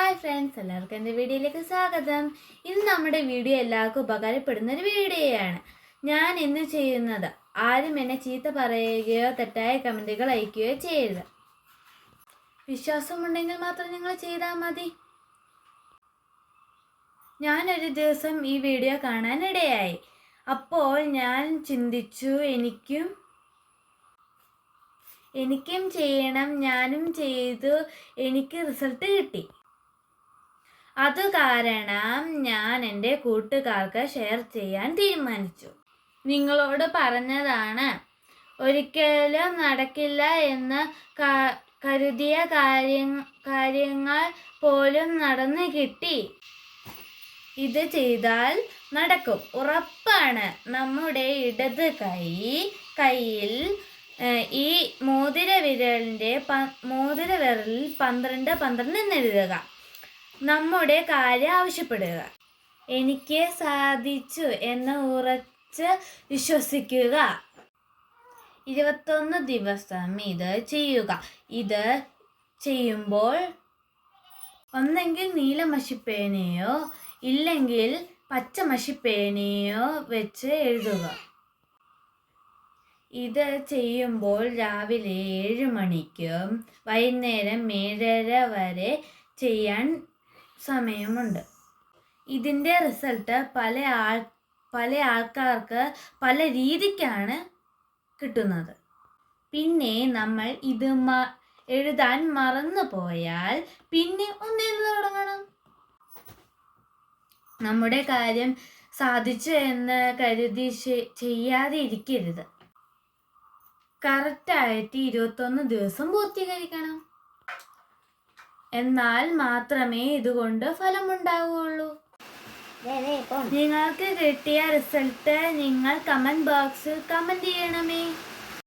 Hi friends, എല്ലാവർക്കും എൻ്റെ വീഡിയോയിലേക്ക് സ്വാഗതം. ഇന്ന് നമ്മുടെ വീഡിയോ എല്ലാവർക്കും ഉപകാരപ്പെടുന്ന ഒരു വീഡിയോയാണ്. ഞാൻ ഇന്ന് ചെയ്യുന്നത് ആരും എന്നെ ചീത്ത പറയുകയോ തെറ്റായ കമൻറ്റുകൾ അയക്കുകയോ ചെയ്യരുത്. വിശ്വാസമുണ്ടെങ്കിൽ മാത്രം നിങ്ങൾ ചെയ്താൽ മതി. ഞാനൊരു ദിവസം ഈ വീഡിയോ കാണാനിടയായി. അപ്പോൾ ഞാൻ ചിന്തിച്ചു, എനിക്കും ചെയ്യണം. ഞാനും ചെയ്തു, എനിക്ക് റിസൾട്ട് കിട്ടി. അത് കാരണം ഞാൻ എൻ്റെ കൂട്ടുകാർക്ക് ഷെയർ ചെയ്യാൻ തീരുമാനിച്ചു. നിങ്ങളോട് പറഞ്ഞതാണ്, ഒരിക്കലും നടക്കില്ല എന്ന് കരുതിയ കാര്യങ്ങൾ പോലും നടന്നു കിട്ടി. ഇത് ചെയ്താൽ നടക്കും, ഉറപ്പാണ്. നമ്മുടെ ഇടത് കൈയിൽ ഈ മോതിരവിരലിൽ 12 എന്നെഴുതുക. നമ്മുടെ കാര്യം ആവശ്യപ്പെടുക. എനിക്ക് സാധിച്ചു എന്ന് ഉറച്ച് വിശ്വസിക്കുക. 21 ദിവസം ഇത് ചെയ്യുക. ഇത് ചെയ്യുമ്പോൾ ഒന്നെങ്കിൽ നീല മഷിപ്പേനയോ ഇല്ലെങ്കിൽ പച്ച മഷിപ്പേനയോ വെച്ച് എഴുതുക. ഇത് ചെയ്യുമ്പോൾ രാവിലെ 7 മണിക്കും വൈകുന്നേരം 7:30 വരെ ചെയ്യാൻ സമയമുണ്ട്. ഇതിൻ്റെ റിസൾട്ട് പല ആൾക്കാർക്ക് പല രീതിക്കാണ് കിട്ടുന്നത്. പിന്നെ നമ്മൾ ഇത് എഴുതാൻ മറന്നു പോയാൽ പിന്നെ ഒന്നേന്ന് തുടങ്ങണം. നമ്മുടെ കാര്യം സാധിച്ചു എന്ന് കരുതി ചെയ്യാതെ ഇരിക്കരുത്. കറക്റ്റായിട്ട് 21 ദിവസം പൂർത്തീകരിക്കണം. എന്നാൽ മാത്രമേ ഇതുകൊണ്ട് ഫലമുണ്ടാവുകയുള്ളൂ. നിങ്ങൾക്ക് കിട്ടിയ റിസൾട്ട് നിങ്ങൾ കമൻറ്റ് ബോക്സിൽ കമൻറ്റ് ചെയ്യണമേ.